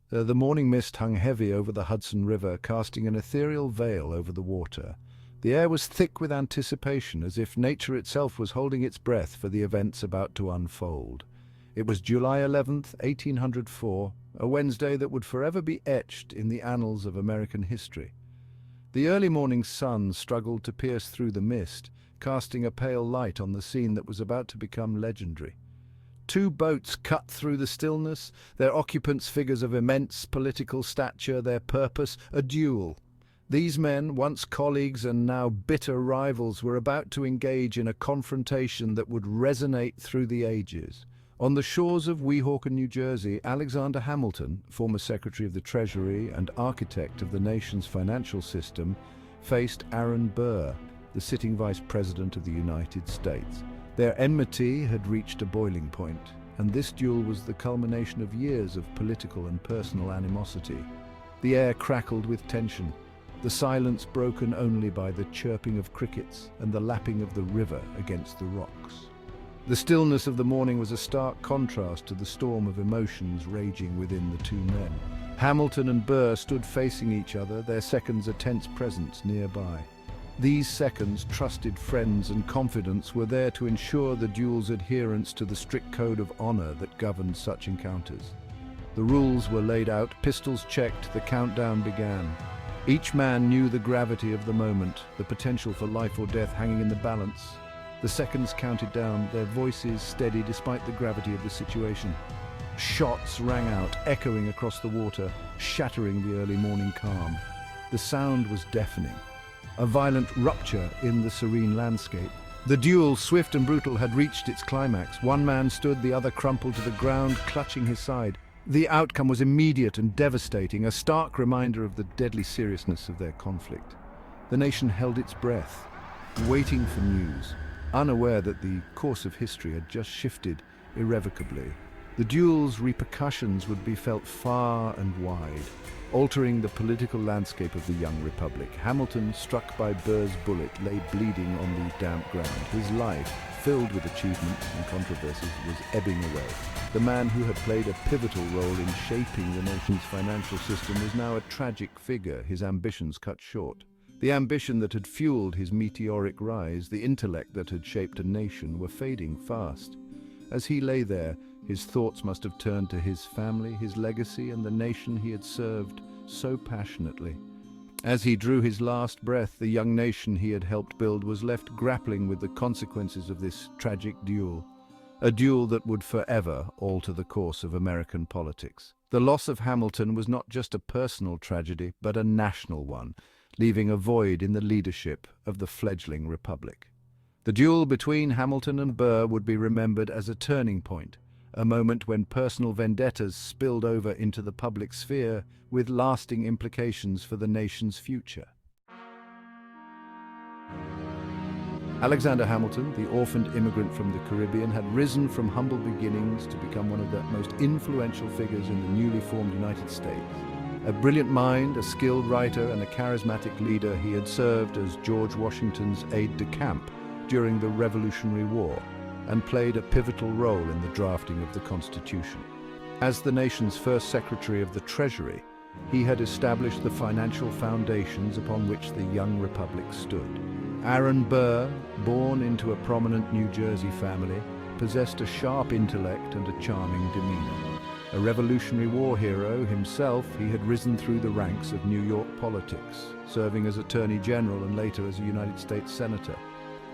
The morning mist hung heavy over the Hudson River, casting an ethereal veil over the water. The air was thick with anticipation, as if nature itself was holding its breath for the events about to unfold. It was July 11th, 1804, a Wednesday that would forever be etched in the annals of American history. The early morning sun struggled to pierce through the mist, casting a pale light on the scene that was about to become legendary. Two boats cut through the stillness, their occupants figures of immense political stature, their purpose a duel. These men, once colleagues and now bitter rivals, were about to engage in a confrontation that would resonate through the ages. On the shores of Weehawken, New Jersey, Alexander Hamilton, former Secretary of the Treasury and architect of the nation's financial system, faced Aaron Burr, the sitting Vice President of the United States. Their enmity had reached a boiling point, and this duel was the culmination of years of political and personal animosity. The air crackled with tension, the silence broken only by the chirping of crickets and the lapping of the river against the rocks. The stillness of the morning was a stark contrast to the storm of emotions raging within the two men. Hamilton and Burr stood facing each other, their seconds a tense presence nearby. These seconds, trusted friends and confidants, were there to ensure the duel's adherence to the strict code of honor that governed such encounters. The rules were laid out, pistols checked, the countdown began. Each man knew the gravity of the moment, the potential for life or death hanging in the balance. The seconds counted down, their voices steady despite the gravity of the situation. Shots rang out, echoing across the water, shattering the early morning calm. The sound was deafening, a violent rupture in the serene landscape. The duel, swift and brutal, had reached its climax. One man stood, the other crumpled to the ground, clutching his side. The outcome was immediate and devastating, a stark reminder of the deadly seriousness of their conflict. The nation held its breath, waiting for news, unaware that the course of history had just shifted irrevocably. The duel's repercussions would be felt far and wide, altering the political landscape of the young republic. Hamilton, struck by Burr's bullet, lay bleeding on the damp ground. His life, filled with achievements and controversies, was ebbing away. The man who had played a pivotal role in shaping the nation's financial system was now a tragic figure, his ambitions cut short. The ambition that had fueled his meteoric rise, the intellect that had shaped a nation, were fading fast. As he lay there, his thoughts must have turned to his family, his legacy, and the nation he had served so passionately. As he drew his last breath, the young nation he had helped build was left grappling with the consequences of this tragic duel, a duel that would forever alter the course of American politics. The loss of Hamilton was not just a personal tragedy, but a national one, leaving a void in the leadership of the fledgling republic. The duel between Hamilton and Burr would be remembered as a turning point, a moment when personal vendettas spilled over into the public sphere with lasting implications for the nation's future. Alexander Hamilton, the orphaned immigrant from the Caribbean, had risen from humble beginnings to become one of the most influential figures in the newly formed United States. A brilliant mind, a skilled writer, and a charismatic leader, he had served as George Washington's aide-de-camp during the Revolutionary War and played a pivotal role in the drafting of the Constitution. As the nation's first Secretary of the Treasury, he had established the financial foundations upon which the young republic stood. Aaron Burr, born into a prominent New Jersey family, possessed a sharp intellect and a charming demeanor. A Revolutionary War hero himself, he had risen through the ranks of New York politics, serving as Attorney General and later as a United States Senator.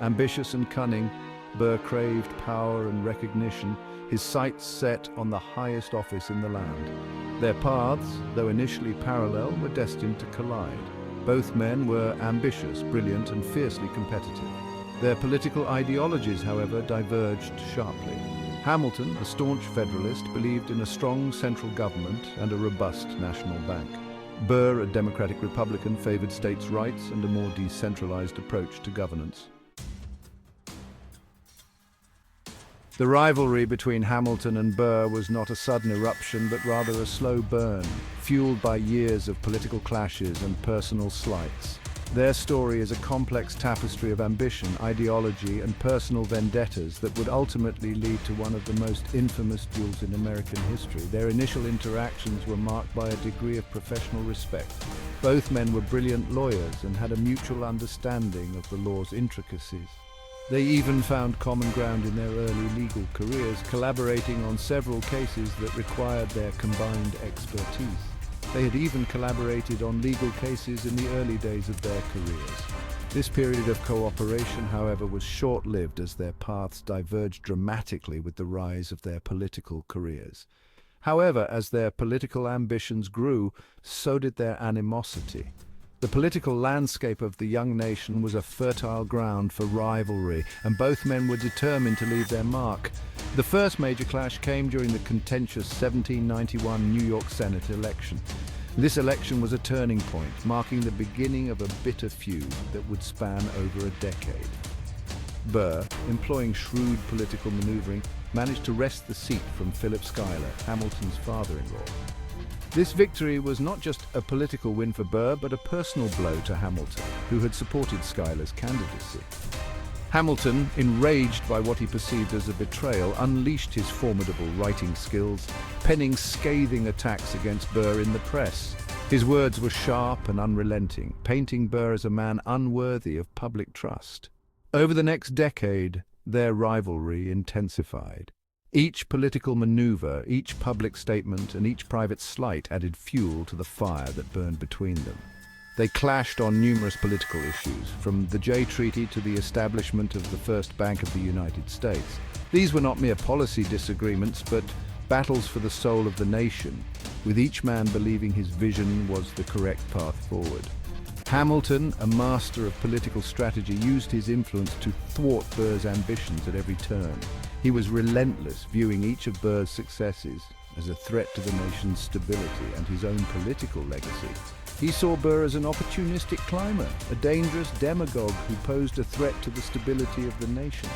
Ambitious and cunning, Burr craved power and recognition, his sights set on the highest office in the land. Their paths, though initially parallel, were destined to collide. Both men were ambitious, brilliant, and fiercely competitive. Their political ideologies, however, diverged sharply. Hamilton, a staunch Federalist, believed in a strong central government and a robust national bank. Burr, a Democratic Republican, favored states' rights and a more decentralized approach to governance. The rivalry between Hamilton and Burr was not a sudden eruption, but rather a slow burn, fueled by years of political clashes and personal slights. Their story is a complex tapestry of ambition, ideology, and personal vendettas that would ultimately lead to one of the most infamous duels in American history. Their initial interactions were marked by a degree of professional respect. Both men were brilliant lawyers and had a mutual understanding of the law's intricacies. They even found common ground in their early legal careers, collaborating on several cases that required their combined expertise. They had even collaborated on legal cases in the early days of their careers. This period of cooperation, however, was short-lived as their paths diverged dramatically with the rise of their political careers. However, as their political ambitions grew, so did their animosity. The political landscape of the young nation was a fertile ground for rivalry, and both men were determined to leave their mark. The first major clash came during the contentious 1791 New York Senate election. This election was a turning point, marking the beginning of a bitter feud that would span over a decade. Burr, employing shrewd political maneuvering, managed to wrest the seat from Philip Schuyler, Hamilton's father-in-law. This victory was not just a political win for Burr, but a personal blow to Hamilton, who had supported Schuyler's candidacy. Hamilton, enraged by what he perceived as a betrayal, unleashed his formidable writing skills, penning scathing attacks against Burr in the press. His words were sharp and unrelenting, painting Burr as a man unworthy of public trust. Over the next decade, their rivalry intensified. Each political maneuver, each public statement, and each private slight added fuel to the fire that burned between them. They clashed on numerous political issues, from the Jay Treaty to the establishment of the First Bank of the United States. These were not mere policy disagreements, but battles for the soul of the nation, with each man believing his vision was the correct path forward. Hamilton, a master of political strategy, used his influence to thwart Burr's ambitions at every turn. He was relentless, viewing each of Burr's successes as a threat to the nation's stability and his own political legacy. He saw Burr as an opportunistic climber, a dangerous demagogue who posed a threat to the stability of the nation.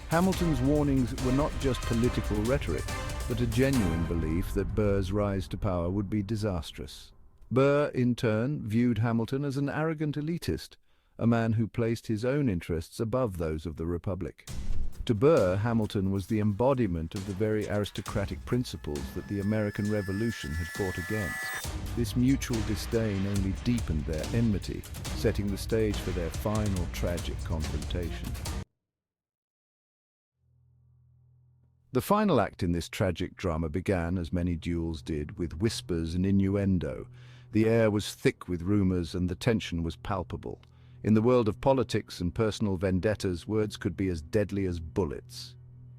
Hamilton's warnings were not just political rhetoric, but a genuine belief that Burr's rise to power would be disastrous. Burr, in turn, viewed Hamilton as an arrogant elitist, a man who placed his own interests above those of the Republic. To Burr, Hamilton was the embodiment of the very aristocratic principles that the American Revolution had fought against. This mutual disdain only deepened their enmity, setting the stage for their final tragic confrontation. The final act in this tragic drama began, as many duels did, with whispers and innuendo. The air was thick with rumors and the tension was palpable. In the world of politics and personal vendettas, words could be as deadly as bullets.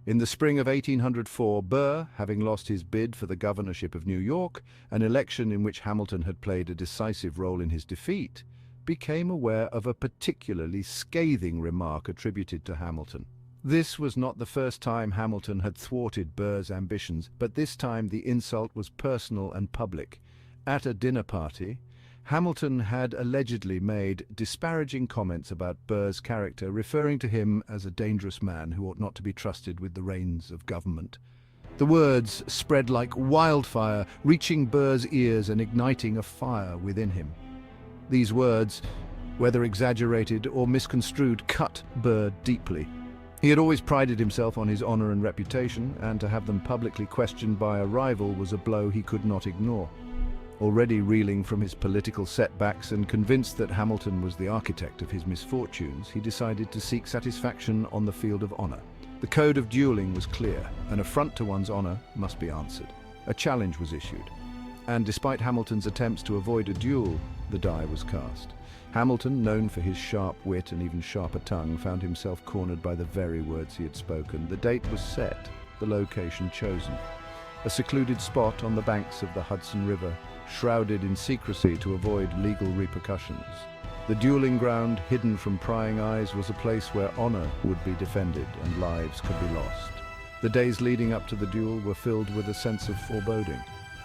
In the spring of 1804, Burr, having lost his bid for the governorship of New York, an election in which Hamilton had played a decisive role in his defeat, became aware of a particularly scathing remark attributed to Hamilton. This was not the first time Hamilton had thwarted Burr's ambitions, but this time the insult was personal and public. At a dinner party, Hamilton had allegedly made disparaging comments about Burr's character, referring to him as a dangerous man who ought not to be trusted with the reins of government. The words spread like wildfire, reaching Burr's ears and igniting a fire within him. These words, whether exaggerated or misconstrued, cut Burr deeply. He had always prided himself on his honor and reputation, and to have them publicly questioned by a rival was a blow he could not ignore. Already reeling from his political setbacks and convinced that Hamilton was the architect of his misfortunes, he decided to seek satisfaction on the field of honor. The code of dueling was clear. An affront to one's honor must be answered. A challenge was issued, and despite Hamilton's attempts to avoid a duel, the die was cast. Hamilton, known for his sharp wit and even sharper tongue, found himself cornered by the very words he had spoken. The date was set, the location chosen. A secluded spot on the banks of the Hudson River, shrouded in secrecy to avoid legal repercussions. The dueling ground, hidden from prying eyes, was a place where honor would be defended and lives could be lost. The days leading up to the duel were filled with a sense of foreboding.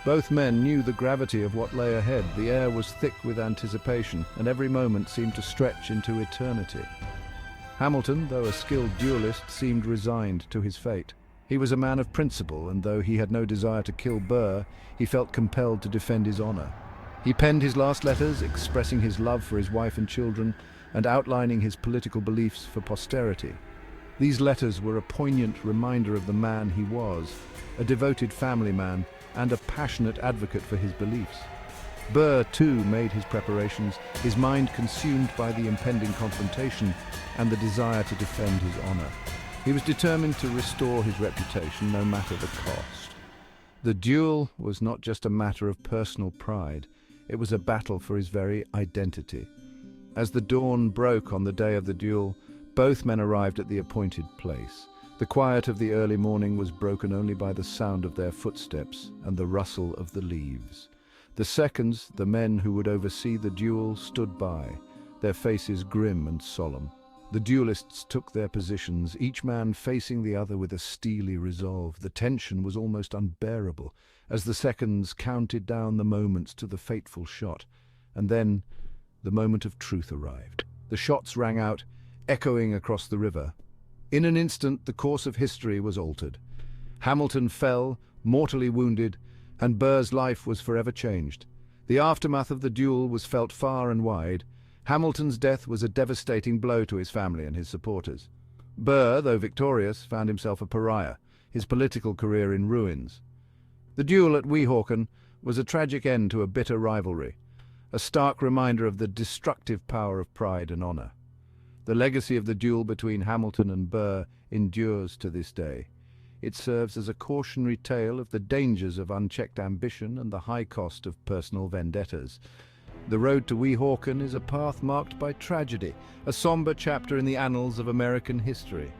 Both men knew the gravity of what lay ahead. The air was thick with anticipation, and every moment seemed to stretch into eternity. Hamilton, though a skilled duelist, seemed resigned to his fate. He was a man of principle, and though he had no desire to kill Burr, he felt compelled to defend his honor. He penned his last letters, expressing his love for his wife and children and outlining his political beliefs for posterity. These letters were a poignant reminder of the man he was, a devoted family man and a passionate advocate for his beliefs. Burr, too, made his preparations, his mind consumed by the impending confrontation and the desire to defend his honor. He was determined to restore his reputation, no matter the cost. The duel was not just a matter of personal pride, it was a battle for his very identity. As the dawn broke on the day of the duel, both men arrived at the appointed place. The quiet of the early morning was broken only by the sound of their footsteps and the rustle of the leaves. The seconds, the men who would oversee the duel, stood by, their faces grim and solemn. The duelists took their positions, each man facing the other with a steely resolve. The tension was almost unbearable as the seconds counted down the moments to the fateful shot. And then the moment of truth arrived. The shots rang out, echoing across the river. In an instant, the course of history was altered. Hamilton fell, mortally wounded, and Burr's life was forever changed. The aftermath of the duel was felt far and wide. Hamilton's death was a devastating blow to his family and his supporters. Burr, though victorious, found himself a pariah, his political career in ruins. The duel at Weehawken was a tragic end to a bitter rivalry, a stark reminder of the destructive power of pride and honor. The legacy of the duel between Hamilton and Burr endures to this day. It serves as a cautionary tale of the dangers of unchecked ambition and the high cost of personal vendettas. The road to Weehawken is a path marked by tragedy, a somber chapter in the annals of American history.